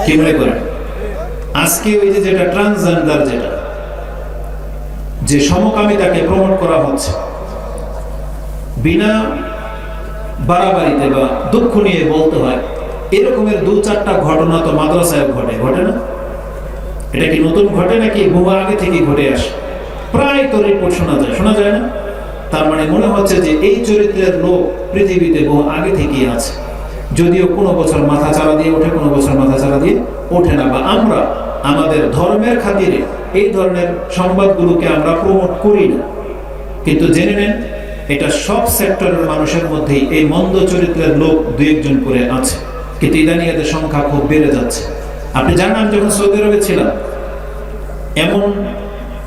কি মনে করেন? আজকে ওই যে যেটা ট্রান্সজেন্ডার, যেটা যে সমকামিতাকে প্রমোট করা হচ্ছে, বিনা বাড়াবাড়িতে বা দুঃখ নিয়ে বলতে হয়, এরকমের 2-4টা ঘটনা তো মাদ্রাসায় ঘটে না? এটা কি নতুন ঘটে নাকি বহু আগে থেকে ঘটে আসে? প্রায় তো রিপোর্ট শোনা যায় না? তার মানে মনে হচ্ছে যে এই চরিত্রের লোক পৃথিবীতে বহু আগে থেকেই আছে, যদিও কোনো বছর মাথা চারা দিয়ে ওঠে, কোনো বছর মাথা চারা দিয়ে ওঠে না, বা আমরা আমাদের ধর্মের খাতিরে এই ধরনের সংবাদগুলোকে আমরা প্রমোট করি না। কিন্তু জেনে নেন, এটা সব সেক্টরের মানুষের মধ্যেই এই মন্দ চরিত্রের লোক 2-1 করে আছে, কিন্তু ইদানিং এদের সংখ্যা খুব বেড়ে যাচ্ছে। আপনি জানেন, আমি যখন সৌদি আরবে ছিলাম, এমন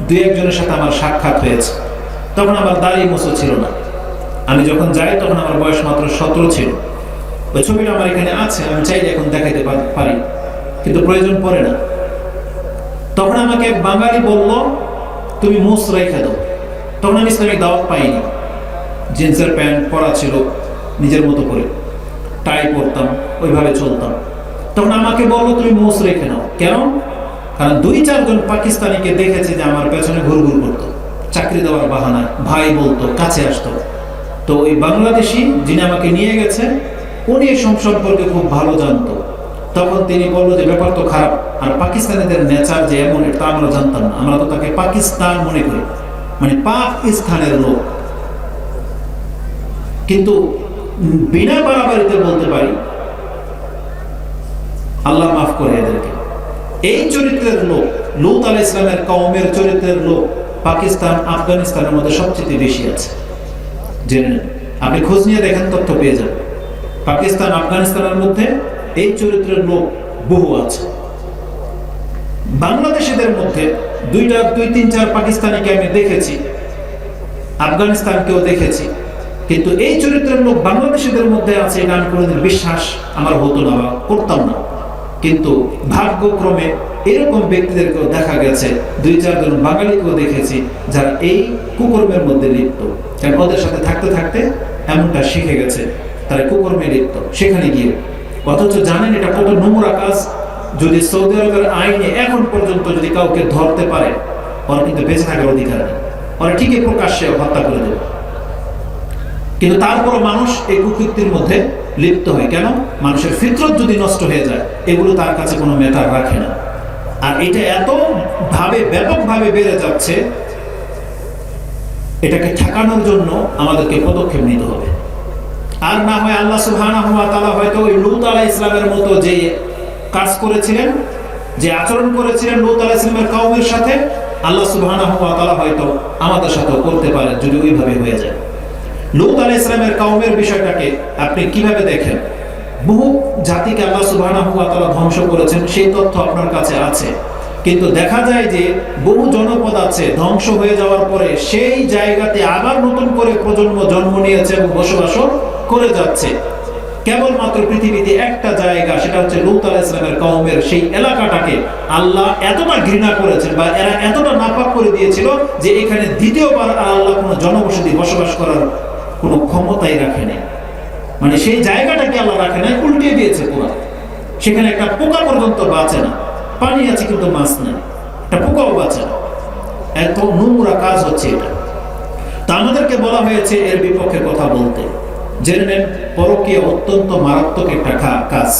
2-1 জনের সাথে আমার সাক্ষাৎ হয়েছে। তখন আমার দাড়ি মোছো ছিল না। আমি যখন যাই তখন আমার বয়স মাত্র 17 ছিল। ওই ছবিটা আমার এখানে আছে, আমি চাইলে এখন দেখাইতে পারি, কিন্তু প্রয়োজন পড়ে না। তখন আমাকে বাঙালি বলল, তুমি মুছ রেখে দাও। তখন আমি ইসলামিক দাওয়াত পাইনি, জিন্সের প্যান্ট পরা ছিল, নিজের মতো করে টাই পরতাম, ওইভাবে চলতাম। তখন আমাকে বললো, তুমি মুছ রেখে নাও। কেন? কারণ 2-4 জন পাকিস্তানিকে দেখেছে যে আমার পেছনে ঘুরঘুর করতো, চাকরি দেওয়ার বাহানায়, ভাই বলতো, কাছে আসতো। তো ওই বাংলাদেশি যিনি আমাকে নিয়ে গেছে, উনি এই সম্পর্কে খুব ভালো জানতো। তখন তিনি বললো যে ব্যাপার তো খারাপ, আর পাকিস্তানিদের নেচার যে এমন, এটা আমরা জানতাম না। আমরা তো তাকে পাকিস্তান মনে করি, মানে পাকিস্তানের লোক। কিন্তু বিনা বাড়াবাড়িতে বলতে পারি, আল্লাহ মাফ করে এদেরকে। এই চরিত্রের লোক, লূত আলাইহিস সালামের কওমের চরিত্রের লোক পাকিস্তান, আফগানিস্তানের মধ্যে সবচেয়ে বেশি আছে। জেনে নেন, আপনি খোঁজ নিয়ে দেখেন, তথ্য পেয়ে যাবেন। পাকিস্তান, আফগানিস্তানের মধ্যে এই চরিত্রের লোক বহু আছে। বাংলাদেশিদের মধ্যে 2-3-4 পাকিস্তানিকে আমি দেখেছি, আফগানিস্তানকেও দেখেছি, কিন্তু এই চরিত্রের লোক বাংলাদেশিদের মধ্যে আছে এটা আমি কোনোদিন বিশ্বাস আমার হতো না বা করতাম না। কিন্তু ভাগ্যক্রমে এরকম ব্যক্তিদেরকেও দেখা গেছে, 2-4 জন বাঙালিকেও দেখেছি যারা এই কুকর্মের মধ্যে লিপ্ত। কারণ ওদের সাথে থাকতে থাকতে এমনটা শিখে গেছে, তারা কুকর্মে লিপ্ত সেখানে গিয়ে। অথচ জানেন এটা কত নোংরা কাজ। যদি সৌদি আরবের আইনে এখন পর্যন্ত যদি কাউকে ধরতে পারে, ওরা কিন্তু বেঁচে থাকার অধিকার নেই, ওরা ঠিকই প্রকাশ্যে হত্যা করে দেবে। কিন্তু তারপরও মানুষ এই কুকৃতির মধ্যে লিপ্ত হয়। কেন? মানুষের ফিতরত যদি নষ্ট হয়ে যায়, এগুলো তার কাছে কোনো ম্যাটার রাখে না। আর এটা এত ভাবে ব্যাপকভাবে বেড়ে যাচ্ছে, এটাকে ঠেকানোর জন্য আমাদেরকে পদক্ষেপ নিতে হবে। আর না হয় আল্লাহ সুবহানাহু ওয়া তাআলা হয়তো ওই লূত আলাইহিস সালামের মতো যে কাজ করেছিলেন, যে আচরণ করেছিলেন লূত আলাইহিস সালামের কওমের সাথে, আল্লাহ সুবহানাহু ওয়া তাআলা হয়তো আমাদের সাথেও করতে পারে যদি ওইভাবে হয়ে যায়। লূত আলাইহিস সালামের কওমের বিষয়টাকে আপনি কিভাবে দেখেন? বহু জাতিকে আল্লাহ সুবহানাহু ওয়া তাআলা ধ্বংস করেছেন, সেই তথ্য আপনার কাছে আছে। কিন্তু দেখা যায় যে বহু জনপদ আছে ধ্বংস হয়ে যাওয়ার পরে সেই জায়গাতে আবার নতুন করে প্রজন্ম জন্ম নিয়েছে এবং বসবাস করে যাচ্ছে। কেবলমাত্র পৃথিবীতে একটা জায়গা, সেটা হচ্ছে লূত আলাইহিস সালামের কওমের সেই এলাকাটাকে আল্লাহ এতটা ঘৃণা করেছেন বা এরা এতটা নাপাক করে দিয়েছিল যে এখানে দ্বিতীয়বার আল্লাহ কোনো জনবসতি বসবাস করার কোনো ক্ষমতাই রাখে নাই। মানে সেই জায়গাটাকে আল্লাহ রাখে নাই, উল্টিয়ে দিয়েছে পুরো। সেখানে একটা পোকা পর্যন্ত বাঁচে না। পানি আছে কিন্তু মাছ নেই, একটা পোকাও বাঁচে না। এত নোংরা কাজ হচ্ছে এটা। তা আমাদেরকে বলা হয়েছে এর বিপক্ষে কথা বলতে। জেনে নেন, পরকীয়া অত্যন্ত মারাত্মক একটা কাজ।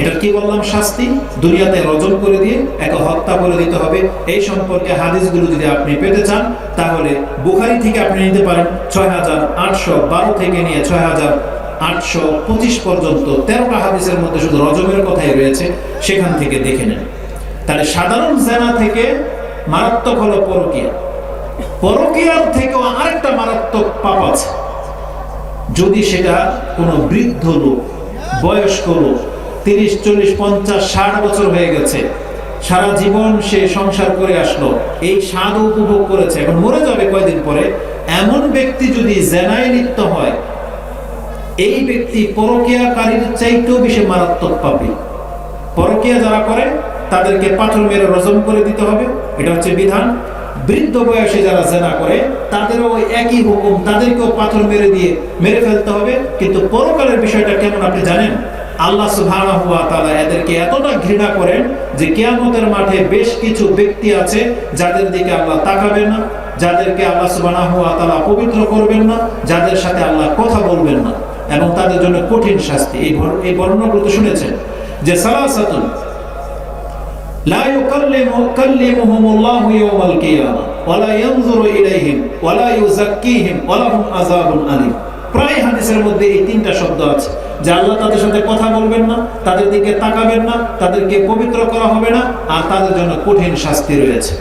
এটা কি বললাম? শাস্তি দুনিয়াতে রজম করে দিয়ে একে হত্যা করে দিতে হবে। এই সম্পর্কে হাদিসগুলো যদি আপনি পেতে চান, তাহলে বুখারী থেকে আপনি নিতে পারেন 6812 থেকে নিয়ে 6825 পর্যন্ত 13টা হাদিসের মধ্যে শুধু রজমের কথাই রয়েছে, সেখান থেকে দেখে নেন। তাহলে সাধারণ জেনা থেকে মারাত্মক হলো পরকীয়া। পরকীয়ার থেকেও আরেকটা মারাত্মক পাপ আছে। যদি সেটা কোনো বৃদ্ধ লোক, বয়স্ক লোক, 30, 40, 50, 60 বছর হয়ে গেছে, সারা জীবন সে সংসার করে আসলো, এই স্বাদ উপভোগ করেছে, এখন মরে যাবে কয়দিন পরে, এমন ব্যক্তি যদি জেনায় লিপ্ত হয়, এই ব্যক্তি পরকীয়াকারীর চাইতেও বেশি মারাত্মক পাপী। পরকীয়া যারা করে তাদেরকে পাথর মেরে রজম করে দিতে হবে, এটা হচ্ছে বিধান। বৃদ্ধ বয়সে যারা জেনা করে তাদেরও ওই একই হুকুম, তাদেরকেও পাথর মেরে ফেলতে হবে। কিন্তু পরকালের বিষয়টা কেমন আপনি জানেন? আল্লাহ সুবহানাহু ওয়া তাআলা এদেরকে এতটা ঘৃণা করেন যে কিয়ামতের মাঠে বেশ কিছু ব্যক্তি আছে যাদের দিকে আল্লাহ তাকাবেন না, যাদেরকে আল্লাহ সুবহানাহু ওয়া তাআলা পবিত্র করবেন না, যাদের সাথে আল্লাহ কথা বলবেন না, এবং তাদের জন্য কঠিন শাস্তি। এই বর্ণনাগুলো তো শুনেছেন যে সালাসাতুন লা ইউকাল্লিমুহুমুল্লাহু ইয়াওমাল কিয়ামা ওয়া লা ইয়ানজুরু ইলাইহিম ওয়া লা ইউযাক্কিহিম ওয়া লাহুম আযাবুন আলীম। প্রায় হাদিসের মধ্যে এই তিনটা শব্দ আছে যে আল্লাহ তাদের সাথে কথা বলবেন না, তাদের দিকে তাকাবেন না, তাদেরকে পবিত্র করা হবে না, আর তাদের জন্য কঠিন শাস্তি রয়েছে।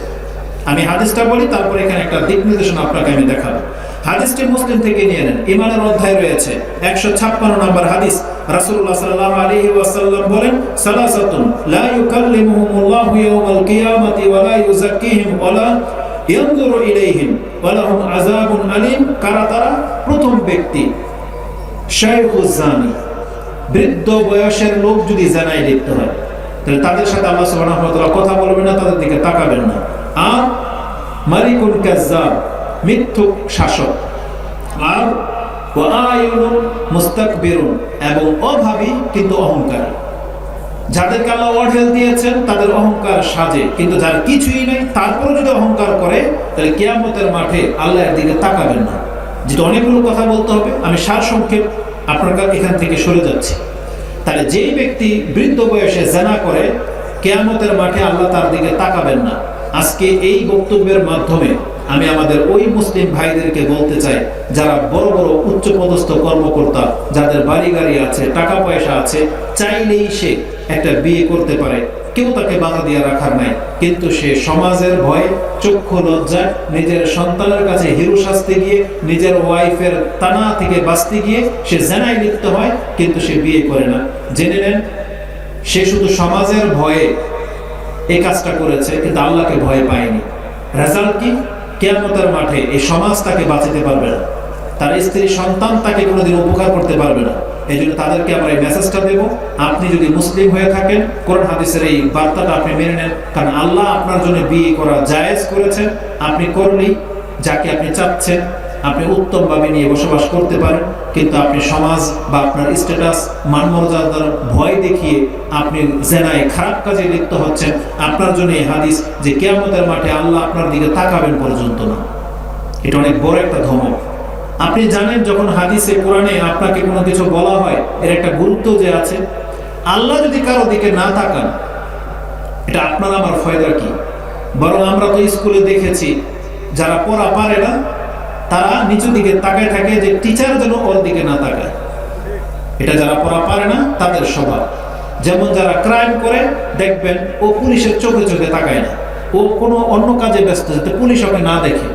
আমি হাদিসটা বলি, তারপর এখানে একটা দিক নির্দেশনা আপনাকে আমি দেখাবো। হাদিসটি মুসলিম থেকে নিয়ে নেন, ঈমানের অধ্যায় রয়েছে 156 নম্বর হাদিস। রাসূলুল্লাহ সাল্লাল্লাহু আলাইহি ওয়াসাল্লাম বলেন, সালাসাতুন লা ইউকাল্লিমুহুমুল্লাহু ইয়াওমাল কিয়ামাতি ওয়া লা ইউযাক্কিহিম ওয়া লা ইয়ানজুরু ইলাইহিম ওয়া লাহুম আযাবুন আলীম। কারা তারা? প্রথম ব্যক্তি শাইখুজ জানি, বৃদ্ধ বয়সের লোক যদি জানায় লিপ্ত হয়, তাহলে তাদের সাথে আল্লাহ সুবহানাহু ওয়া তাআলা কথা বলবেন না, তাদের দিকে তাকাবেন না। আর মালিকুল কাজ্জাব, মিথ্যুক শাসক। আর ওয়াআয়ুনুন মুস্তাকবিরুন, এবং অভাবী কিন্তু অহংকারী। যাদেরকে আল্লাহ অঢেল দিয়েছেন তাদের অহংকার সাজে, কিন্তু যার কিছুই নেই তারপরে যদি অহংকার করে তাহলে কিয়ামতের মাঠে আল্লাহর দিকে তাকাবেন না। যেটা অনেকগুলো কথা বলতে হবে, আমি সারসংক্ষেপ আপনার এখান থেকে সরে যাচ্ছি। তাহলে যেই ব্যক্তি বৃদ্ধ বয়সে জিনা করে কিয়ামতের মাঠে আল্লাহ তার দিকে তাকাবেন না। আজকে এই বক্তব্যের মাধ্যমে আমি আমাদের ওই মুসলিম ভাইদেরকে বলতে চাই, যারা বড় বড় উচ্চপদস্থ কর্মকর্তা, যাদের বাড়ি গাড়ি আছে, টাকা পয়সা আছে, চাইলেই সে একটা বিয়ে করতে পারে, কেউ তাকে বাধা দিয়ে রাখার নাই, কিন্তু সে সমাজের ভয়ে, চক্ষু লজ্জায় নিজের সন্তানের কাছে হিরো সাজতে গিয়ে, নিজের ওয়াইফের তানা থেকে বাঁচতে গিয়ে সে জিনায় লিপ্ত হয়, কিন্তু সে বিয়ে করে না। জেনে নেন, সে শুধু সমাজের ভয়ে এই কাজটা করেছে, কিন্তু আল্লাহকে ভয় পায়নি। রেজাল্ট কি? কিয়ামতের মাঠে এই সমাজ তাকে বাঁচাতে পারবে না, তার স্ত্রী সন্তান তাকে কোনোদিন উপকার করতে পারবে না। এই জন্য তাদেরকে আমরা এই মেসেজটা দেব, আপনি যদি মুসলিম হয়ে থাকেন, কোরআন হাদিসের এই বার্তাটা আপনি মেনে নেন। কারণ আল্লাহ আপনার জন্য বিয়ে করা জায়েজ করেছেন, আপনি করলেই যাকে আপনি চাচ্ছেন আপনি উত্তমভাবে নিয়ে বসবাস করতে পারেন। কিন্তু আপনি সমাজ বা আপনার স্ট্যাটাস, মান মর্যাদার ভয় দেখিয়ে আপনি জেনায় খারাপ কাজে লিপ্ত হচ্ছেন, আপনার জন্য এই হাদিস যে কিয়ামতের মাঠে আল্লাহ আপনার দিকে তাকাবেন পর্যন্ত না। এটা অনেক বড় একটা ধমক। আপনি জানেন, যখন হাদিসে কোরআনে আপনাকে কোনো কিছু বলা হয়, এর একটা গুরুত্ব যে আছে। আল্লাহ যদি কারো দিকে না তাকান, এটা আপনার আমার ফায়দা কি? বরং আমরা তো স্কুলে দেখেছি, যারা পড়া পারে না তারা নিচের দিকে তাকায় থাকে যে টিচার যেন ওর দিকে না তাকায়। এটা যারা পড়া পারে না তাদের স্বভাব। যেমন যারা ক্রাইম করে দেখবেন, ও পুলিশের চোখে চোখে তাকায় না, ও কোনো অন্য কাজে ব্যস্ত, যাতে পুলিশ ওকে না দেখে।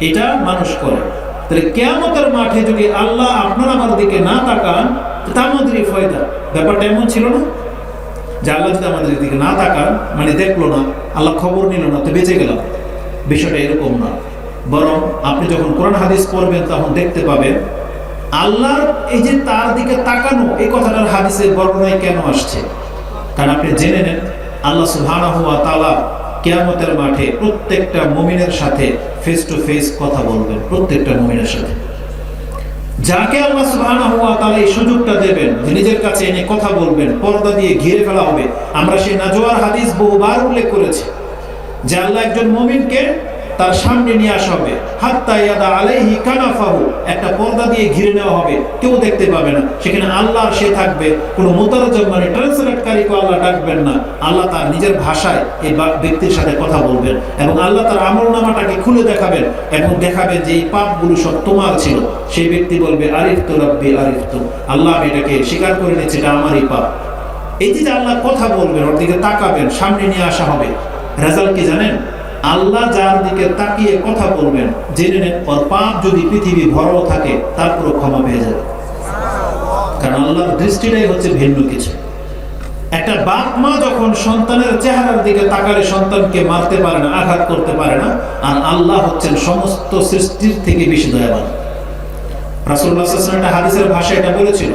এটা মানুষ করে। তাহলে কিয়ামতের মাঠে যদি আল্লাহ আপনার আমার দিকে না তাকান, তা আমাদেরই ফায়দা। ব্যাপারটা এমন ছিল না যে আল্লাহ যদি আমাদের দিকে না তাকান, মানে দেখলো না, আল্লাহ খবর নিল না, তো বেঁচে গেলাম। বিষয়টা এরকম না। বরং আপনি যখন কোরআন হাদিস পড়বেন তখন দেখতে পাবেন আল্লাহর এই যে তার দিকে তাকানো, এই কথাটার হাদিসের বর্ণনায় কেন আসছে। কারণ আপনি জেনে নেন, আল্লাহ সুবহানাহু ওয়া তাআলা কিয়ামতের মাঠে প্রত্যেকটা মুমিনের সাথে ফেস টু ফেস কথা বলবেন, প্রত্যেকটা মুমিনের সাথে। যাকে আল্লাহ সুবহানাহু ওয়া তাআলা এই সুযোগটা দেবেন যে নিজের কাছে এনে কথা বলবেন, পর্দা দিয়ে ঘিরে ফেলা হবে। আমরা সেই নাজওয়ার হাদিস বহুবার উল্লেখ করেছি যে আল্লাহ একজন মুমিনকে তার সামনে নিয়ে আসা হবে, হাত্তা ইয়াদা আলাইহি কানাফাহু, একটা পর্দা দিয়ে ঘিরে নেওয়া হবে, কেউ দেখতে পাবে না। সেখানে আল্লাহ সে থাকবে, কোনো মুতারজম মানে ট্রান্সলেটকারীকে আল্লাহ ডাকবেন না। আল্লাহ তার নিজের ভাষায় এই ব্যক্তির সাথে কথা বলবেন, এবং আল্লাহ তার আমলনামাটাকে খুলে দেখাবেন এবং দেখাবেন যে এই পাপগুলো সব তোমার ছিল। সেই ব্যক্তি বলবে, আরিফতু রাব্বি আরিফতু, আল্লাহ আমি এটাকে স্বীকার করে নিচ্ছি, এটা আমারই পাপ। এই যে আল্লাহ কথা বলবেন, ওর দিকে তাকাবেন, সামনে নিয়ে আসা হবে। রেজাল্ট কি জানেন? আল্লাহ যার দিকে তাকিয়ে কথা বলবেন, জেনে নেন ওর পাপ যদি পৃথিবী ভরও থাকে তারপরও ক্ষমা পেয়ে যাবে। কারণ আল্লাহর দৃষ্টিটাই হচ্ছে ভিন্ন কিছু। একটা বাপ মা যখন সন্তানের চেহারার দিকে তাকালে সন্তানকে মারতে পারে না, আঘাত করতে পারে না, আর আল্লাহ হচ্ছেন সমস্ত সৃষ্টির থেকে বেশি দয়াবান। রাসূলুল্লাহ সাল্লাল্লাহু আলাইহি ওয়াসাল্লাম একটা হাদিসের ভাষায় এটা বলেছিল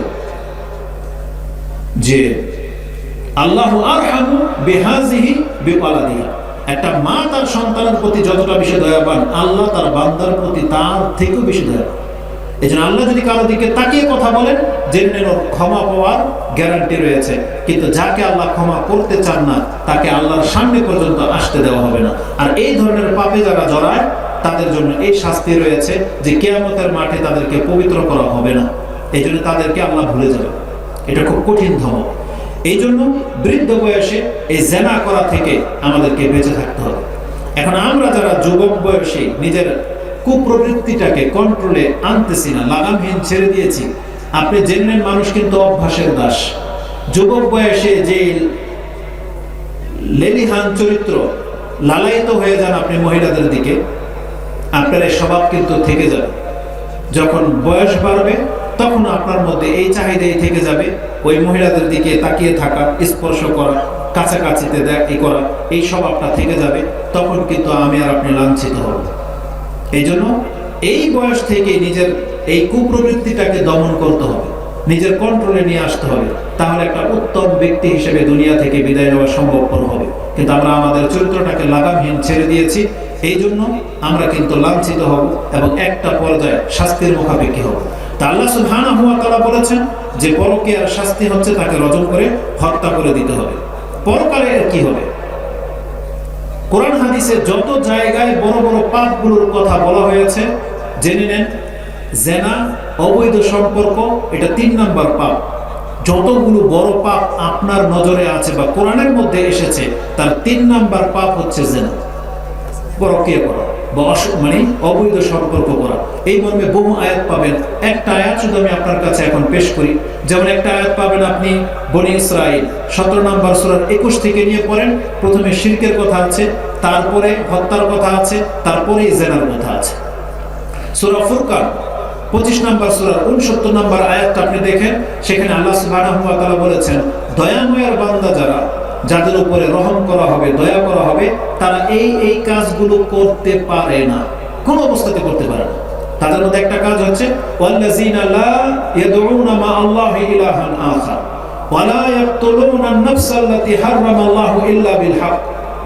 যে আল্লাহু আরহামু বিহাযিহি বিওয়ালাদিহি, একটা মা তার সন্তানের প্রতি যতটা বেশি দয়াবান, আল্লাহ তার বান্দার প্রতি তার থেকেও বেশি দয়াবান। এই জন্য আল্লাহ যদি কারো দিকে তাকিয়ে কথা বলেন, জেনে নেন ওর ক্ষমা পাওয়ার গ্যারান্টি রয়েছে। কিন্তু যাকে আল্লাহ ক্ষমা করতে চান না, তাকে আল্লাহর সামনে পর্যন্ত আসতে দেওয়া হবে না। আর এই ধরনের পাপে যারা জড়ায়, তাদের জন্য এই শাস্তি রয়েছে যে কিয়ামতের মাঠে তাদেরকে পবিত্র করা হবে না। এই জন্য তাদেরকে আল্লাহ ভুলে যাবে। এটা খুব কঠিন ধমক। এই জন্য বৃদ্ধ বয়সে এই জেনা করা থেকে আমাদেরকে বেঁচে থাকতে হবে। এখন আমরা যারা যুবক বয়সে নিজের কুপ্রবৃত্তিটাকে কন্ট্রোলে আনতেছি না, লাগামহীন ছেড়ে দিয়েছি, আপনি জেনেন মানুষ কিন্তু অভ্যাসের দাস। যুবক বয়সে যে লেলিহান চরিত্র, লালায়িত হয়ে যান আপনি মহিলাদের দিকে, আপনার এই স্বভাব কিন্তু থেকে যাবে। যখন বয়স বাড়বে তখন আপনার মধ্যে এই চাহিদাই থেকে যাবে, ওই মহিলাদের দিকে তাকিয়ে থাকা, স্পর্শ করা, কাছাকাছিতে করা, এই স্বভাবটা থেকে যাবে। তখন কিন্তু আমি আর আপনি লাঞ্ছিত হব। এই জন্য এই বয়স থেকে নিজের এই কুপ্রবৃত্তিটাকে দমন করতে হবে, নিজের কন্ট্রোলে নিয়ে আসতে হবে। তাহলে একটা উত্তম ব্যক্তি হিসেবে দুনিয়া থেকে বিদায় নেওয়া সম্ভবপর হবে। কিন্তু আমরা আমাদের চরিত্রটাকে লাগামহীন ছেড়ে দিয়েছি। এই জন্য আমরা কিন্তু লাঞ্ছিত হব এবং একটা পর্যায়ে শাস্তির মুখাপেক্ষী হব। তা আল্লাহ সুবহানাহু ওয়া তাআলা বলেছেন যে পরকীয়ার শাস্তি হচ্ছে তাকে রজম করে হত্যা করে দিতে হবে। পরকালে এর কি হবে? কোরআন হাদিসে যত জায়গায় বড় বড় পাপগুলোর কথা বলা হয়েছে, জেনে নেন জেনা, অবৈধ সম্পর্ক, এটা 3 নাম্বার পাপ। যতগুলো বড় পাপ আপনার নজরে আছে বা কোরআনের মধ্যে এসেছে, তার 3 নাম্বার পাপ হচ্ছে জেনা, পরকীয়া করা বা মানে অবৈধ সম্পর্ক করা। এই মর্মে বহু আয়াত পাবেন। একটা আয়াত শুধু আমি আপনার কাছে এখন পেশ করি। যেমন একটা আয়াত পাবেন আপনি বনী ইসরাঈল 17 নম্বর সূরার 21 থেকে নিয়ে পড়েন। প্রথমে শিরকের কথা আছে, তারপরে হত্যার কথা আছে, তারপরেই জেনার কথা আছে। সূরা ফুরকান 25 নম্বর সূরার 69 নম্বর আয়াতটা আপনি দেখেন, সেখানে আল্লাহ সুবহানাহু ওয়া তাআলা বলেছেন, দয়াময়ের বান্দা যারা, যাদের উপরে রহম করা হবে, দয়া করা হবে, তারা এই কাজগুলো করতে পারে না, কোন অবস্থাতে করতে পারে না। তাদের মধ্যে একটা কাজ হচ্ছে ওয়াল্লাযিনা লা ইয়াদউনা মা আল্লাহি ইলাহান আখার ওয়া লা ইয়াকতুলুনা আন-নাফসা আল্লাতী হারামাল্লাহু ইল্লা বিল হক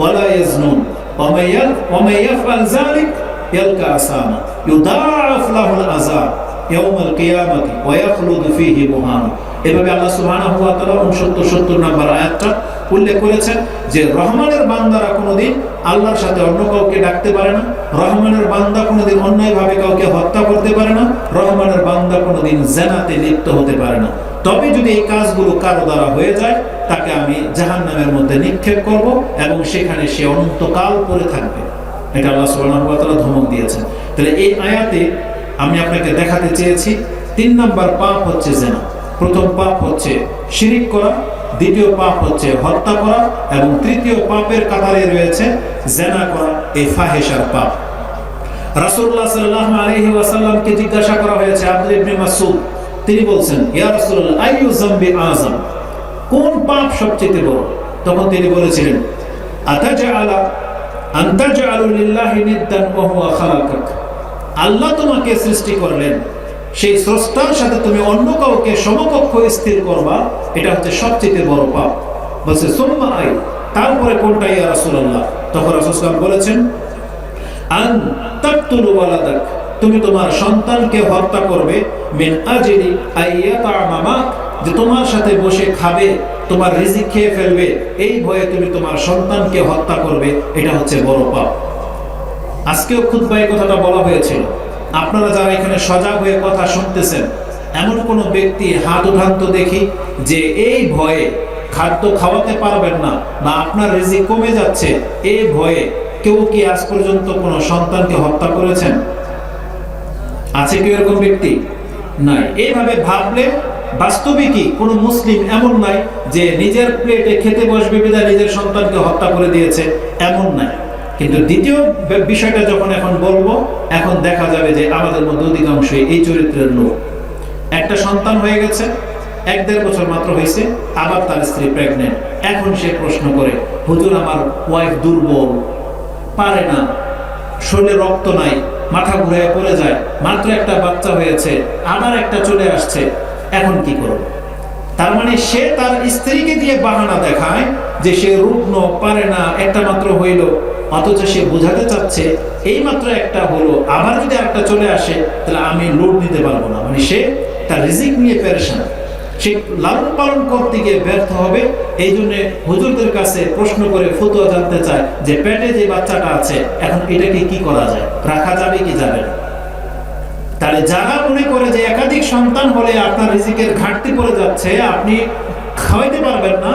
ওয়া লা ইয়াজনুন ওয়া মা ইয়াফআল যালিক ইয়ালকা আসামা ইউদাআফ লাহুল আযাব ইয়াউমাল কিয়ামাতি ওয়া ইয়াখলুদু ফীহি মুহানা। এভাবে আল্লাহ সুবহানাহু ওয়া তাআলা 69-70 নম্বর আয়াতটা উল্লেখ করেছেন যে রহমানের বান্দারা কোনোদিন আল্লাহর সাথে অন্য কাউকে ডাকতে পারে না, রহমানের বান্দা কোনোদিন অন্যায়ভাবে কাউকে হত্যা করতে পারে না, রহমানের বান্দা কোনোদিন জিনাতে লিপ্ত হতে পারে না। তবে যদি এই কাজগুলো কারো দ্বারা হয়ে যায়, তাকে আমি জাহান্নামের মধ্যে নিক্ষেপ করব এবং সেখানে সে অনন্তকাল পড়ে থাকবে। এটা আল্লাহ সুবহানাহু ওয়া তাআলা ধমক দিয়েছেন। তাহলে এই আয়াতে আমি আপনাকে দেখাতে চেয়েছি 3 নাম্বার পাপ হচ্ছে জিনা। প্রথম পাপ হচ্ছে শিরিক করা, দ্বিতীয় পাপ হচ্ছে হত্যা করা এবং তৃতীয় পাপের কাতারে রয়েছে জিনা করা, এই ফাহিশার পাপ। রাসূলুল্লাহ সাল্লাল্লাহু আলাইহি ওয়াসাল্লামকে জিজ্ঞাসা করা হয়েছে, আব্দুল্লাহ ইবনে মাসউদ তিনি বলছেন, ইয়া রাসূলুল্লাহ আইয়ু যামবি আযম, কোন পাপ সবচেয়ে বড়? তখন তিনি বলেছিলেন, আনতাজআলু লিল্লাহি নিদ্দান ওয়া হুয়া খালাকাক, আল্লাহ তোমাকে সৃষ্টি করলেন, সেই স্রষ্টার সাথে তুমি অন্য কাউকে সমকক্ষ স্থির করবা, এটা হচ্ছে সবচেয়ে বড় পাপ। বলছে সুম্মা আই, তারপরে কোনটা ইয়া রাসূলুল্লাহ? তখন রাসূল সাল্লাল্লাহু আলাইহি ওয়াসাল্লাম বলেছেন, আন তাকতুলু ওয়ালাদাক, তুমি তোমার সন্তানকে হত্যা করবে, মিন আজলি আইয়াতামামা, যে তোমার সাথে বসে খাবে, তোমার রিজিক খেয়ে ফেলবে, এই ভয়ে তুমি তোমার সন্তানকে হত্যা করবে, এটা হচ্ছে বড় পাপ। আজকেও খুতবায় কথাটা বলা হয়েছিল। আপনারা যারা এখানে সজাগ হয়ে কথা শুনতেছেন, এমন কোন ব্যক্তি হাত উঠান তো দেখি যে এই ভয়ে খাদ্য খাওয়াতে পারবেন না বা আপনার রিজিক কমে যাচ্ছে, এই ভয়ে কেউ কি আজ পর্যন্ত কোনো সন্তানকে হত্যা করেছেন? আছে কি এরকম ব্যক্তি? নাই। এইভাবে ভাবলে বাস্তবিকই কোনো মুসলিম এমন নাই যে নিজের প্লেটে খেতে বসবে বিধায় নিজের সন্তানকে হত্যা করে দিয়েছে, এমন নাই। কিন্তু দ্বিতীয় বিষয়টা যখন এখন বলবো, এখন দেখা যাবে যে আমাদের মধ্যে অধিকাংশই এই চরিত্রের লোক। একটা সন্তান হয়ে গেছে, 1-1.5 বছর মাত্র হয়েছে, আবার তার স্ত্রী প্রেগনেন্ট। এখন সে প্রশ্ন করে, হুজুর আমার ওয়াইফ দুর্বল, পারে না, শরীরে রক্ত নাই, মাথা ঘুরে পড়ে যায়, মাত্র একটা বাচ্চা হয়েছে, আবার একটা চলে আসছে, এখন কি করব? তার মানে সে তার স্ত্রীকে দিয়ে বাহানা দেখায় যে সে রুগ্ন, পারে না, একটা মাত্র হইল, অথচ সে বোঝাতে চাচ্ছে এইমাত্র একটা হলো, আবার যদি একটা চলে আসে তাহলে আমি লোড নিতে পারবো না। মানে সে তার রিজিক নিয়ে পেরেশান, সে লালন পালন করতে গিয়ে ব্যর্থ হবে। এই জন্য হুজুরদের কাছে প্রশ্ন করে ফতোয়া জানতে চায় যে পেটে যে বাচ্চাটা আছে এখন এটাকে কি করা যায়, রাখা যাবে কি যাবে না। তাহলে যারা মনে করে যে একাধিক সন্তান হলে আপনার রিজিকের ঘাটতি পড়ে যাচ্ছে, আপনি খাওয়াইতে পারবেন না,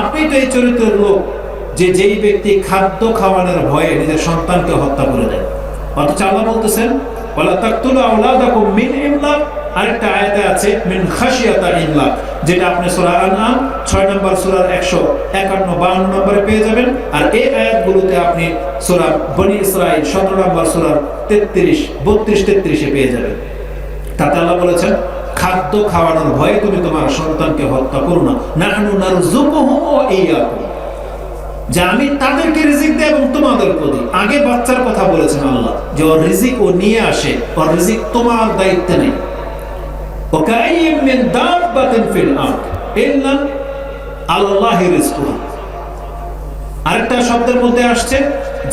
আপনি তো এই চরিত্রের লোক যে যেই ব্যক্তি খাদ্য খাওয়ানোর ভয়ে নিজের সন্তানকে হত্যা করে দেয়। অথচ আল্লাহ বলতেছেন ওয়ালা তাকতুলু আওলাদাকুম মিন ইমলাক, আরেকটা আয়াতে আছে মিন খাশিয়াতা ইমলাক, যেটা আপনি সূরা আনআম 6 নম্বর সূরার 151-52 নম্বরে পেয়ে যাবেন। আর এই আয়াতগুলোতে আপনি সূরা বনী ইসরাঈল 17 নম্বর সূরার 32-33 পেয়ে যাবেন। তাতে আল্লাহ বলেছেন খাদ্য খাওয়ানোর ভয়ে তুমি তোমার সন্তানকে হত্যা করো না, নাহনু নারযুকুহুম ওয়া ইয়্যাকুম, যে আমি তাদেরকে রিজিক দেই এবং তোমাদেরকে দিই। আগে বাচ্চার কথা বলেছেন আল্লাহ যে ওর রিজিক ও নিয়ে আসে, ওর রিজিক তোমার দায়িত্বে নেই। ওয়াকাইয়্যিম মিন দাব্বাতিন ফিল আরদ ইল্লা আলাল্লাহি রিজকুহা, আরেকটা শব্দের মধ্যে আসছে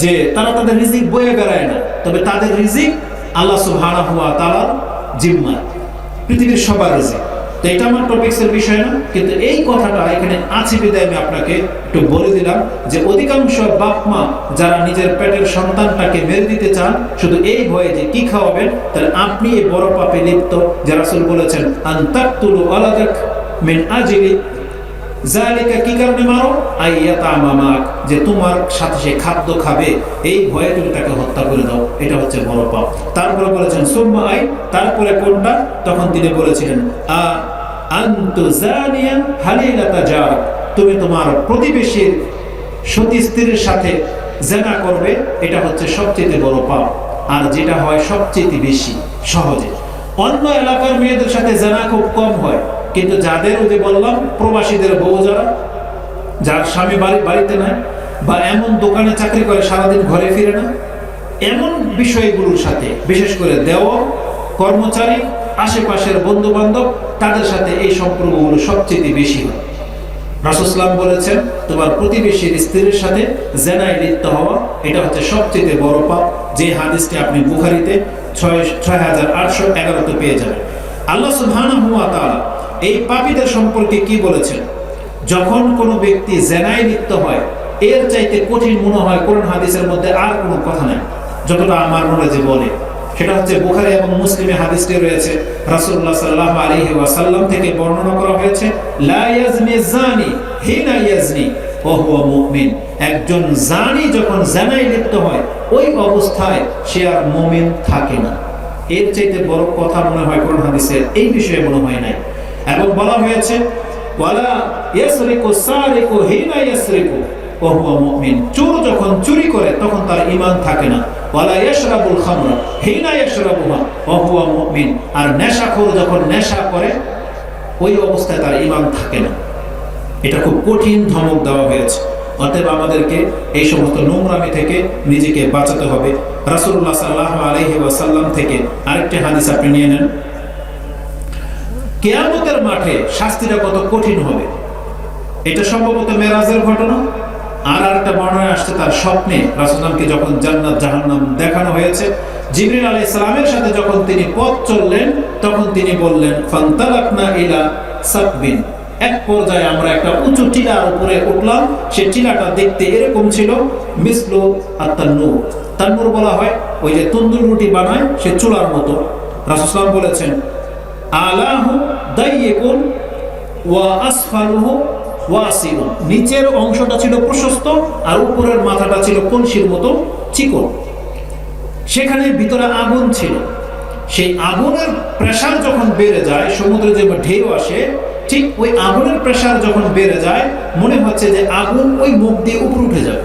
যে তারা তাদের রিজিক বয়ে বেড়ায় না, তবে তাদের রিজিক আল্লাহ সুবহানাহু ওয়া তাআলার জিম্মায়, পৃথিবীর সবার রিজিক। তো এটা আমার টপিক্সের বিষয় না, কিন্তু এই কথাটা এখানে আছে বিদায় আমি আপনাকে একটু বলে দিলাম যে অধিকাংশ বাপ মা যারা নিজের পেটের সন্তানটাকে মেরে দিতে চান শুধু এই ভয়ে যে কি খাওয়াবেন, তাহলে আপনি এই বড় পাপে লিপ্ত। যে রাসূল বলেছেন আনতাকতুলু ওয়ালাদাক মিন আজলি যালিকা, কি কারণে মারো, আইয়াতামামাক, যে তোমার সাথে সে খাদ্য খাবে এই ভয়ে তুমি তাকে হত্যা করে দাও, এটা হচ্ছে বড় পাপ। তারপরে বলেছেন সুম্মা আই, তারপরে কোনটা, তখন তিনি বলেছিলেন আনতু জানিয়ান হালিলাতা জার, তুমি তোমার প্রতিবেশীর সতী স্ত্রীর সাথে জেনা করবে, এটা হচ্ছে সবচেয়ে বড় পাপ। আর যেটা হয় সবচেয়ে বেশি সহজে, অন্য এলাকার মেয়েদের সাথে জেনা খুব কম হয়, কিন্তু যাদের ওই যে বললাম প্রবাসীদের বউ যার স্বামী বাড়িতে নাই, বা এমন দোকানে চাকরি করে সারাদিন ঘরে ফিরে না, এমন বিষয়গুলোর সাথে, বিশেষ করে দেওয়া কর্মচারী, আশেপাশের বন্ধু বান্ধব, তাদের সাথে এই সম্পর্কগুলো সবচেয়ে বেশি হয়। রাসূল সাল্লাল্লাহু আলাইহি ওয়াসাল্লাম বলেছেন তোমার প্রতিবেশীর স্ত্রীর সাথে জেনায় লিপ্ত হওয়া এটা হচ্ছে সবচেয়ে বড় পাপ। যে হাদিসটি আপনি বুখারীতে 6811 পেয়ে যাবেন। আল্লাহ সুবহানাহু ওয়া তাআলা এই পাপীদের সম্পর্কে কি বলেছেন, যখন কোনো ব্যক্তি জেনায় লিপ্ত হয় এর চাইতে কঠিন মনে হয় কোরআন হাদিসের মধ্যে আর কোনো কথা নাই, যতটা আমার মনে যে বলে। সেটা হচ্ছে বুখারী এবং মুসলিমে হাদিসটি রয়েছে, রাসূলুল্লাহ সাল্লাল্লাহু আলাইহি ওয়াসাল্লাম থেকে বর্ণনা করা হয়েছে লা ইয়াজনি জানি হিনা ইয়াজনি ওয়া হুয়া মুমিন, একজন জানি যখন জেনায় লিপ্ত হয় ওই অবস্থায় সে আর মুমিন থাকে না। এর চাইতে বড় কথা মনে হয় কোরআন হাদিসের এই বিষয়ে মনে হয় নাই। এবং বলা হয়েছে ওয়ালা ইয়াসরিকু সারিকু হিনা ইয়াসরিকু ওয়া হুয়া মুমিন, চোর যখন চুরি করে তখন তার ঈমান থাকে না। ওয়ালা ইয়াশরাবুল খামরা হিনা ইয়াশরাবুহা ওয়া হুয়া মুমিন, আর নেশাখোর যখন নেশা করে ওই অবস্থায় তার ঈমান থাকে না। এটা খুব কঠিন ধমক দেওয়া হয়েছে। অতএব আমাদেরকে এই সমস্ত নোংরামি থেকে নিজেকে বাঁচাতে হবে। রাসূলুল্লাহ সাল্লাল্লাহু আলাইহি ওয়াসাল্লাম থেকে আরেকটি হাদিস আপনি নিয়ে নেন, কিয়ামতের মাঠে শাস্তিটা কত কঠিন হবে। এটা সম্ভবত মেরাজের ঘটনা। আর একটা বর্ণনায় আসছে তার স্বপ্নে রাসূলকে যখন জান্নাত জাহান্নাম দেখানো হয়েছে, জিবরিল আলাইহিস সালামের সাথে যখন তিনি পথ চললেন তখন তিনি বললেন ফান্তালাকনা ইলা সাববিন, এক পর্যায়ে আমরা একটা উঁচু টিলার উপরে উঠলাম। সেই টিলাটা দেখতে এরকম ছিল মিসলু আত-তান্নুর, তান্নুর বলা হয় ওই যে তন্দুর রুটি বানায় সে চুলার মতো। রাসূল সাল্লাল্লাহু বলেছেন আলাহু দাইয়িকুন ওয়া আসফালুহু ওয়াসিউন, নিচের অংশটা ছিল প্রশস্ত আর উপরের মাথাটা ছিল কলসির মতো চিকন। সেখানে ভিতরে আগুন ছিল। সেই আগুনের প্রেসার যখন বেড়ে যায়, সমুদ্রে যে ঢেউ আসে, ঠিক ওই আগুনের প্রেসার যখন বেড়ে যায় মনে হচ্ছে যে আগুন ওই মুখ দিয়ে উপরে উঠে যাবে,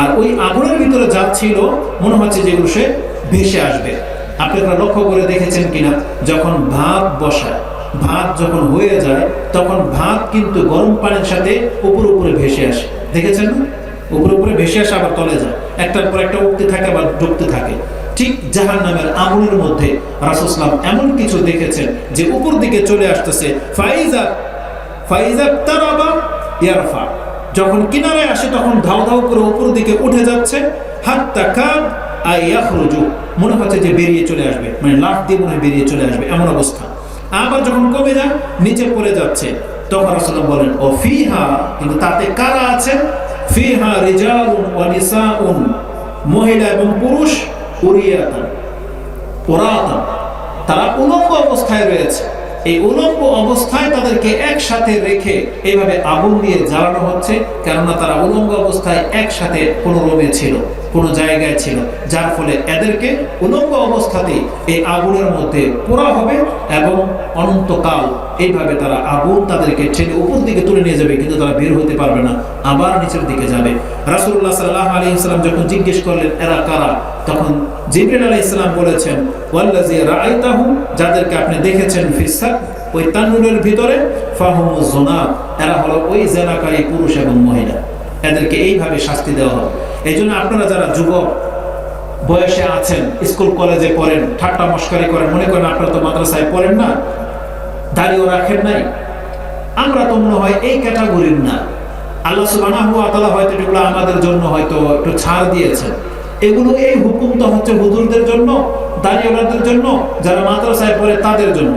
আর ওই আগুনের ভিতরে যা ছিল মনে হচ্ছে যেগুলো সে ভেসে আসবে। আপনারা লক্ষ্য করে দেখেছেন কিনা, যখন ভাত বসায়, ভাত যখন হয়ে যায় তখন ভাত কিন্তু গরম পানির সাথে উপরে উপরে ভেসে আসে, দেখেছেন না? উপরে উপরে ভেসে আসে আবার তলে যায়, একটার পর একটা উঠতে থাকে আবার ডুবতে থাকে। ঠিক জাহান্নামের আগুনের মধ্যে রাসূল সাল্লাল্লাহু আলাইহি ওয়াসাল্লাম এমন কিছু দেখেছেন যে উপর দিকে চলে আসতেছে, ফাইজা তারাবা ইয়ারফা, যখন কিনারে আসে তখন ধাও ধাও করে উপর দিকে উঠে যাচ্ছে, হাত্তা কাদ আইয়াখরুজু, মনে হচ্ছে যে বেরিয়ে চলে আসবে, মানে লাফ দিয়ে মনে হয় বেরিয়ে চলে আসবে, এমন অবস্থা। আবার যখন কমে যায়, নিচে পড়ে যাচ্ছে, তখন রাসূলুল্লাহ বলেন ও ফিহা, কিন্তু তাতে কারা আছে? ফিহা রিজালুন ওয়া নিসাউন, মহিলা এবং পুরুষ, উরিয়াতান ওরাতান, তারা উলঙ্গ অবস্থায় রয়েছে। এই উলঙ্গ অবস্থায় তাদেরকে একসাথে রেখে এইভাবে আগুন দিয়ে জ্বালানো হচ্ছে, কেননা তারা উলঙ্গ অবস্থায় একসাথে কোনো রুমে ছিল, কোনো জায়গায় ছিল, যার ফলে এদেরকে উলঙ্গ অবস্থাতেই এই আগুনের মধ্যে পোড়া হবে এবং অনন্তকাল এইভাবে তারা আগুন তাদেরকে ঠেলে উপর দিকে তুলে নিয়ে যাবে, কিন্তু তারা বের হতে পারবে না, আবার নিচের দিকে যাবে। রাসূলুল্লাহ সাল্লাল্লাহু আলাইহি ওয়াসাল্লাম যখন জিজ্ঞেস করলেন এরা কারা, তখন জিবরিল আলাইহিস সালাম বলেছেন ওয়াল্লাযী রাআইতাহু, যাদেরকে আপনি দেখেছেন ফিসাক, ওই তান্নুরের ভিতরে, ফাহুমুজ জুনাত, এরা হলো ওই জেনাকারী পুরুষ এবং মহিলা, এদেরকে এইভাবে শাস্তি দেওয়া হবে। এই জন্য আপনারা যারা যুবক বয়সে আছেন, স্কুল কলেজে পড়েন, ঠাট্টা মশকারি করেন, মনে করেন আপনারা তো মাদ্রাসায় পড়েন না, দাড়িও রাখেন নাই, আমরা তো মনে হয় এই ক্যাটাগরির না। আল্লাহ সুবহানাহু ওয়া তাআলা হয়তো এগুলো আমাদের জন্য হয়তো একটু ছাড় দিয়েছেন। এগুলো, এই হুকুম তো হচ্ছে হুজুরদের জন্য, দাড়িওয়ালাদের জন্য, যারা মাদ্রাসায় পড়ে তাদের জন্য।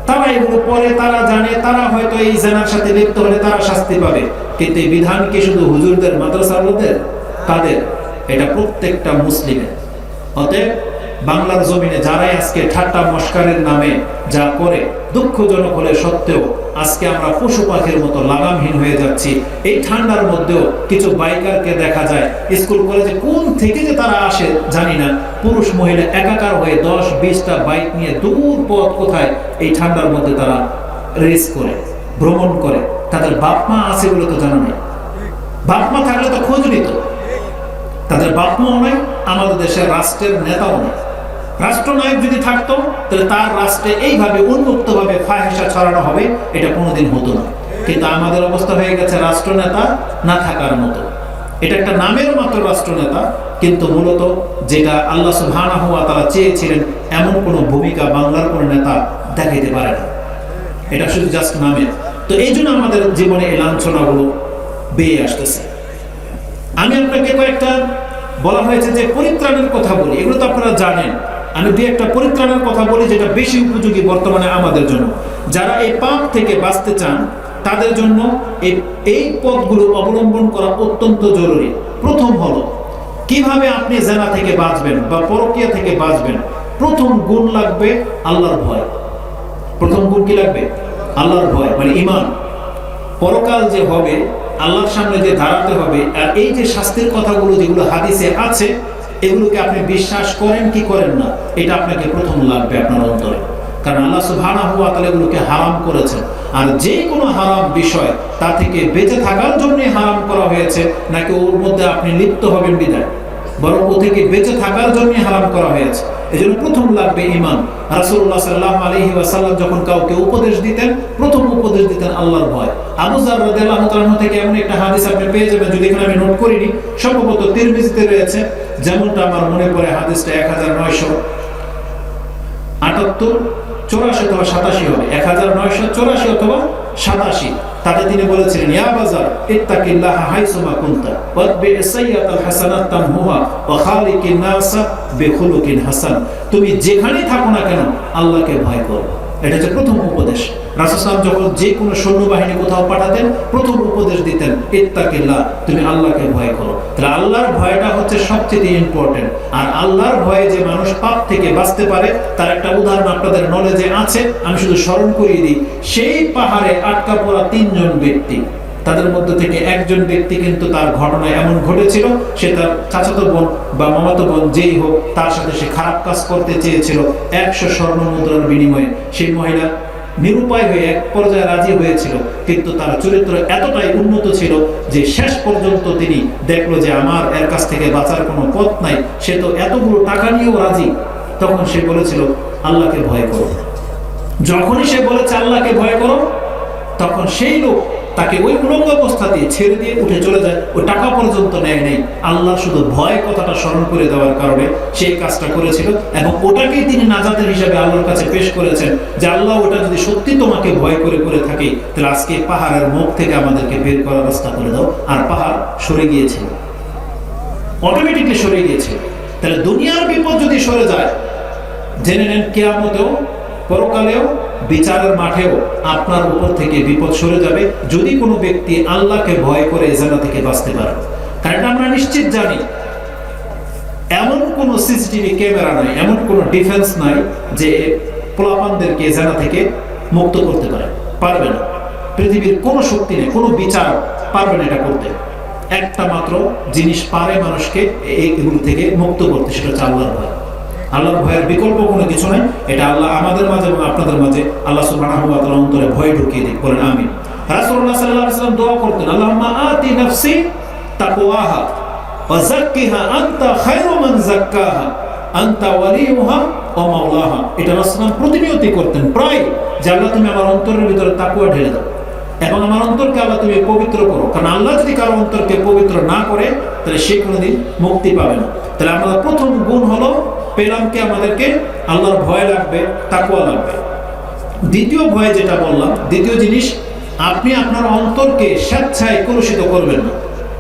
তারা এগুলো পড়ে, তারা জানে, তারা হয়তো এই জেনার সাথে লিপ্ত হলে তারা শাস্তি পাবে, কিন্তু এই বিধান কি শুধু হুজুরদের, মাদ্রাসাওয়ালাদের? তাদের, এটা প্রত্যেকটা মুসলিমের। অতএব বাংলার জমিনে যারাই আজকে ঠাট্টা মশকারের নামে যা করে, দুঃখজনক হলে সত্ত্বেও আজকে আমরা পশু পাখির মতো লাগামহীন হয়ে যাচ্ছি। এই ঠান্ডার মধ্যেও কিছু বাইকারকে দেখা যায় স্কুল কলেজে, কোন থেকে যে তারা আসে জানি না, পুরুষ মহিলা একাকার হয়ে 10-20টা বাইক নিয়ে দূর পথ, কোথায় এই ঠান্ডার মধ্যে তারা রেস করে, ভ্রমণ করে। তাদের বাপ মা আছে বলে তো জানা নেই, বাপ মা থাকলে তো খোঁজ নিত। তাদের বাপ মাও নাই, আমাদের দেশের রাষ্ট্রের নেতাও নেই। রাষ্ট্রনায়ক যদি থাকতো তাহলে তার রাষ্ট্রে এইভাবে উন্মুক্তভাবে ফাহিশা ছড়ানো হবে, এটা কোনোদিন হতো না। কিন্তু আমাদের অবস্থা হয়ে গেছে রাষ্ট্রনেতা না থাকার মতো। এটা একটা নামের মাত্র রাষ্ট্রনেতা, কিন্তু মূলত যেটা আল্লাহ সুবহানাহু ওয়া তাআলা চেয়েছিলেন এমন কোনো ভূমিকা বাংলার কোনো নেতা দেখাইতে পারে না, এটা শুধু জাস্ট নামের। তো এই জন্য আমাদের জীবনে এই লাঞ্ছনাগুলো বেয়ে আসতেছে। আমি আপনাকে কয়েকটা, বলা হয়েছে যে পরিত্রাণের কথা বলি, এগুলো তো আপনারা জানেন। আমি দুই একটা পরিত্রাণের কথা বলি যেটা বেশি উপযোগী বর্তমানে আমাদের জন্য। যারা এই পাপ থেকে বাঁচতে চান তাদের জন্য এই পথগুলো অবলম্বন করা অত্যন্ত জরুরি। প্রথম হলো কিভাবে আপনি জেনা থেকে বাঁচবেন বা পরকীয়া থেকে বাঁচবেন। প্রথম গুণ লাগবে আল্লাহর ভয়। প্রথম গুণ কি লাগবে? আল্লাহর ভয়, মানে ঈমান। পরকাল যে হবে, আল্লাহর সামনে যে দাঁড়াতে হবে, আর এই যে শাস্তির কথাগুলো যেগুলো হাদিসে আছে, এগুলোকে আপনি বিশ্বাস করেন কি করেন না, এটা আপনাকে প্রথম লাগবে আপনার অন্তরে। কারণ আল্লাহ সুবহানাহু ওয়া তাআলা এগুলোকে হারাম করেছেন। আর যে কোনো হারাম বিষয় তা থেকে বেঁচে থাকার জন্য হারাম করা হয়েছে, নাকি ওর মধ্যে আপনি লিপ্ত হবেন বিধায়, বরং ও থেকে বেঁচে থাকার জন্য হারাম করা হয়েছে। এজন্য প্রথম লাগবে ঈমান। রাসূলুল্লাহ সাল্লাল্লাহু আলাইহি ওয়াসাল্লাম যখন কাউকে উপদেশ দিতেন, প্রথম উপদেশ দিতেন আল্লাহর ভয়। আবু যার রাদিয়াল্লাহু তাআলা থেকে এমন একটা হাদিস আপনি পেয়ে যাবেন, যদি এখানে আমি নোট করিনি, সম্ভবত তিরমিজিতে রয়েছে, যেমনটা আমার মনে পড়ে হাদিসটা 1978, 84 অথবা 87 হবে, 1984 অথবা 87। তাতে তিনি বলেছিলেন, ইয়া বাজার ইত্তাকিল্লাহা হাইসুমা কুনতা ওয়াতবি'স সাইয়্যাতাল হাসানাত তামহুহা ওয়া খালিকিন নাসা বিখুলুকিন হাসান। তুমি যেখানেই থাকো না কেন আল্লাহকে ভয় করো। এটা হচ্ছে প্রথম উপদেশ। রাসূল সাল্লাল্লাহু আলাইহি ওয়াসাল্লাম যখন যে কোনো সৈন্যবাহিনী কোথাও পাঠাতেন, প্রথম উপদেশ দিতেন ইত্তাকিল্লাহ, তুমি আল্লাহকে ভয় করো। তাহলে আল্লাহর ভয়টা হচ্ছে সবচেয়ে ইম্পর্টেন্ট। আর আল্লাহর ভয়ে যে মানুষ পাপ থেকে বাঁচতে পারে তার একটা উদাহরণ আপনাদের নলেজে আছে, আমি শুধু স্মরণ করিয়ে দিই। সেই পাহাড়ে আটকা পড়া 3 জন ব্যক্তি, তাদের মধ্যে থেকে একজন ব্যক্তি কিন্তু তার ঘটনা এমন ঘটেছিল, সে তার চাচাতো বোন বা মামাতো বোন যেই হোক, তার সাথে সে খারাপ কাজ করতে চেয়েছিল। 100 স্বর্ণ মুদ্রার বিনিময়ে সেই মহিলা নিরুপায় হয়ে এক পর্যায়ে রাজি হয়েছিল, কিন্তু তার চরিত্র এতটাই উন্নত ছিল যে শেষ পর্যন্ত তিনি দেখলো যে আমার এর কাছ থেকে বাঁচার কোনো পথ নাই, সে তো এতগুলো টাকা নিয়েও রাজি। তখন সে বলেছিল আল্লাহকে ভয় করো। যখনই সে বলেছে আল্লাহকে ভয় করো, তখন সেই লোক তাকে ওই উলঙ্গ অবস্থাতে ছেড়ে দিয়ে উঠে চলে যায়। ওই টাকা পর্যন্ত নেয় নেই, আল্লাহ শুধু ভয় কথাটা স্মরণ করে দেওয়ার কারণে সেই কাজটা করেছিল। এবং ওটাকেই তিনি নাজাতের হিসাবে আল্লাহর কাছে পেশ করেছেন যে আল্লাহ, ওটা যদি সত্যি তোমাকে ভয় করে করে থাকে, তাহলে আজকে পাহাড়ের মুখ থেকে আমাদেরকে বের করার রাস্তা করে দাও। আর পাহাড় সরে গিয়েছিল। অটোমেটিকলি সরে গিয়েছিল। তাহলে দুনিয়ার বিপদ যদি সরে যায়, জেনে নেন কিয়ামতেও, পরকালেও, বিচারের মাঠেও আপনার উপর থেকে বিপদ সরে যাবে, যদি কোনো ব্যক্তি আল্লাহকে ভয় করে জেনা থেকে বাঁচতে পারে। কারণ আমরা নিশ্চিত জানি এমন কোন সিসিটিভি ক্যামেরা নাই, এমন কোন ডিফেন্স নাই যে পোলাপানদেরকে জেনা থেকে মুক্ত করতে পারবে না। পৃথিবীর কোনো শক্তি নেই, কোনো বিচার পারবে না এটা করতে। একটা মাত্র জিনিস পারে মানুষকে এগুলো থেকে মুক্ত করতে, সেটা হচ্ছে আল্লাহর ভয়। আল্লাহর ভয়ের বিকল্প কোনো কিছু নাই। এটা আল্লাহ আমাদের মাঝে এবং আপনাদের মাঝে আল্লাহ সুবহানাহু ওয়া তাআলা অন্তরে ভয় ঢুকিয়ে দিক, বলেন আমিন। রাসূলুল্লাহ সাল্লাল্লাহু আলাইহি ওয়াসাল্লাম দোয়া করতেন, আল্লাহুম্মা আতি নাফসি তাকওয়াহা ওয়া যাক্কিহা আনতা খায়রু মান যাক্কাহা আনতা ওয়ালিয়ুহা ওয়া মাওলাহা। এটা রাসূল প্রতিনিয়তই করতেন প্রায়, যে আল্লাহ তুমি আমার অন্তরের ভিতরে তাকওয়া ঢেলে দাও এবং আমার অন্তরকে আল্লাহ তুমি পবিত্র করো। কারণ আল্লাহ যদি কারো অন্তরকে পবিত্র না করে, তাহলে সে কোনোদিন মুক্তি পাবে না। তাহলে আমাদের প্রথম গুণ হলো পেলাম কি আমাদেরকে আল্লাহর ভয় লাগবে, তাকওয়া লাগবে। দ্বিতীয় ভয় যেটা বললাম, দ্বিতীয় জিনিস, আপনি আপনার অন্তরকে স্বেচ্ছায় কলুষিত করবেন না।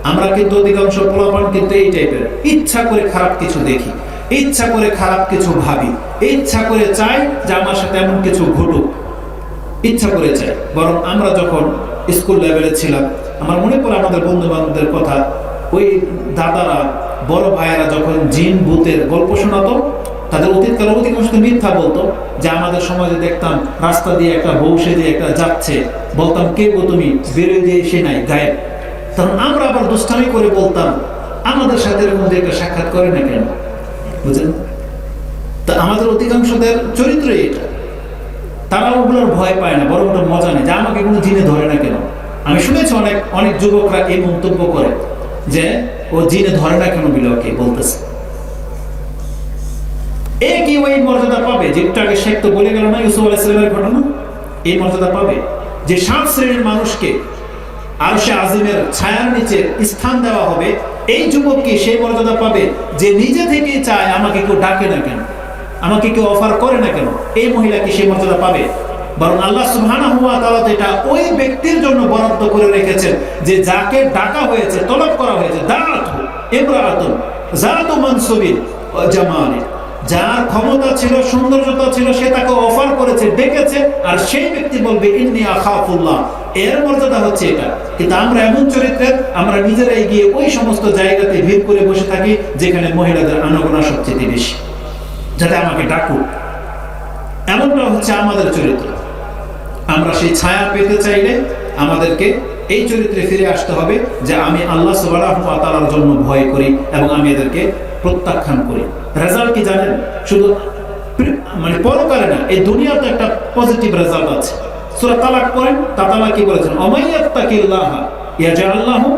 আমরা কিন্তু অধিকাংশ পোলাপান কিন্তু এই টাইপের, ইচ্ছা করে খারাপ কিছু দেখি, ইচ্ছা করে খারাপ কিছু ভাবি, ইচ্ছা করে চাই যে আমার সাথে এমন কিছু ঘটুক, ইচ্ছা করে চাই। বরং আমরা যখন স্কুল লেভেলে ছিলাম, আমার মনে পড়ে আমাদের বন্ধু বান্ধবদের কথা, ওই দাদারা বড় ভাইয়েরা যখন জিন ভূতের গল্প শোনাতো, তাদের অতীতকাল অধিকাংশ মিথ্যা বলতো। যে আমাদের সমাজে দেখতাম রাস্তা দিয়ে একটা বউ সেজে একটা যাচ্ছে, বলতাম কে গো তুমি, বেরোয় দিয়ে সে নাই, গায়েব। তখন আমরা আবার দুষ্টামি করে বলতাম আমাদের সাথে এরকম যে একটা সাক্ষাৎ করে না কেন, বুঝলেন? তা আমাদের অধিকাংশদের চরিত্র এটা, তারা ওগুলোর ভয় পায় না, বরং ওটা মজা নেই যে আমাকে কোনো জিনে ধরে না কেন। আমি শুনেছি অনেক অনেক যুবকরা এই মন্তব্য করে যে ও জিনে ধরে না কেন বলে ওকে বলতেছে। কি ওই মর্যাদা পাবে যে একটু আগে শেখ তো বলে গেল না ইউসুফ আলাইহিস সালামের ঘটনা, এই মর্যাদা পাবে যে 7 শ্রেণীর মানুষকে আরশে আজিমের ছায়ার নিচে স্থান দেওয়া হবে। এই যুবক কি সেই মর্যাদা পাবে যে নিজে থেকেই চায় আমাকে কেউ ডাকে না কেন, আমাকে কেউ অফার করে না কেন? এই মহিলা কি সেই মর্যাদা পাবে? বরং আল্লাহ সুবহানাহু ওয়া তাআলা এটা ওই ব্যক্তির জন্য বরাদ্দ করে রেখেছেন যে যাকে ডাকা হয়েছে, তলব করা হয়েছে, দাআতু ইমরাআতুন যাতু মানসুবিন ওয়া জামালি, যার ক্ষমতা ছিল, সৌন্দর্যতা ছিল, সে তাকে অফার করেছে, ডেকেছে, আর সেই ব্যক্তি বলবে ইন্নী আখাফুল্লাহ। এর মর্যাদা হচ্ছে এটা। কিন্তু আমরা এমন চরিত্রের, আমরা নিজেরাই গিয়ে ওই সমস্ত জায়গাতে ভিড় করে বসে থাকি যেখানে মহিলাদের আনাগোনা সবচেয়ে বেশি, যাতে আমাকে ডাকুক। এমনটা হচ্ছে আমাদের চরিত্র। আমরা সেই ছায়া পেতে চাইলে আমাদেরকে এই চরিত্রে ফিরে আসতে হবে যে আমি আল্লাহ সুবহানাহু ওয়া তাআলার জন্য ভয় করি এবং আমি এদেরকে প্রত্যাখ্যান করি। রেজাল্ট কি জানেন? শুধু মানে পরকালে না, এই দুনিয়াতে একটা পজিটিভ রেজাল্ট আছে। সূরা তালাক পড়েন, তাআলা কি বলেছেন? ওমাইয়াত্তাকিল্লাহা ইয়াজআল লাহু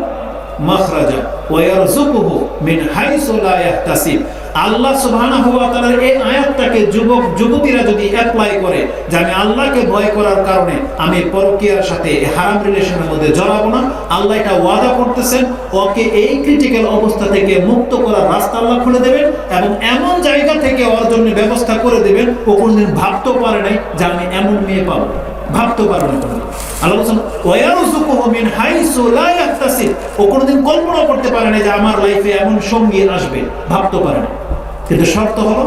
মাখরাজা ওয়া ইয়ারযুকুহু মিন হাইসু লা ইয়াহতাসিব। আল্লাহ সুবহানাহু ওয়া তাআলার এই আয়াতটাকে যুবক যুবতীরা যদি অ্যাপ্লাই করে যে আমি আল্লাহকে ভয় করার কারণে আমি পরকীয়ার সাথে হারাম রিলেশনের মধ্যে জড়াবো না, আল্লাহ এটা ওয়াদা করতেছেন, ওকে এই ক্রিটিক্যাল অবস্থা থেকে মুক্ত করার রাস্তা আল্লাহ খুলে দেবেন এবং এমন জায়গা থেকে ওর জন্য ব্যবস্থা করে দেবেন ও কোনদিন ভাবতেও পারে নাই যে আমি এমন মেয়ে পাবো, ভাবতেও পারবে না। আল্লাহ বলেন ওয়ায়ারযুকুহু মিন হাইসু লা ইয়াহতাসিব, ও কোনদিন কল্পনা করতে পারে না যে আমার লাইফে এমন সঙ্গী আসবে, ভাবতে পারে না। কিন্তু শর্ত হলো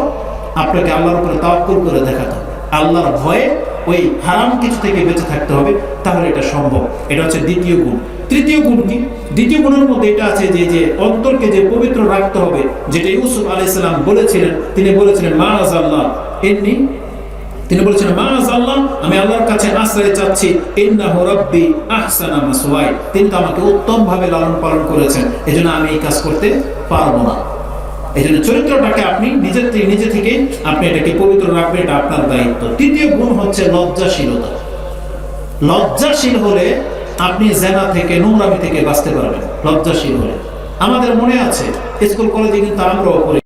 আপনাকে আল্লাহর উপরে তাওয়াক্কুল করে দেখাতে হবে, আল্লাহর ভয়ে ওই হারাম কিছু থেকে বেঁচে থাকতে হবে, তাহলে এটা সম্ভব। এটা হচ্ছে দ্বিতীয় গুণ। তৃতীয় গুণ কি? দ্বিতীয় গুণের মধ্যে এটা আছে যে অন্তরকে যে পবিত্র রাখতে হবে, যেটা ইউসুফ আলাইহিস সালাম বলেছিলেন। তিনি বলেছিলেন মাআযাল্লাহ ইন্নী, তিনি বলেছেন মাআযাল্লাহ, আমি আল্লাহর কাছে আশ্রয় চাচ্ছি, ইন্নাহু রাব্বি আহসানা মাসওয়াই, তিনি তো আমাকে উত্তম ভাবে লালন পালন করেছেন, এজন্য আমি এই কাজ করতে পারবো না। এই জন্য চরিত্রটাকে আপনি নিজে থেকে আপনি এটাকে পবিত্র রাখবেন, এটা আপনার দায়িত্ব। তৃতীয় গুণ হচ্ছে লজ্জাশীলতা। লজ্জাশীল হলে আপনি জেনা থেকে, নোংরামি থেকে বাঁচতে পারবেন। লজ্জাশীল হলে আমাদের মনে আছে স্কুল কলেজে কিন্তু আমরাও করি।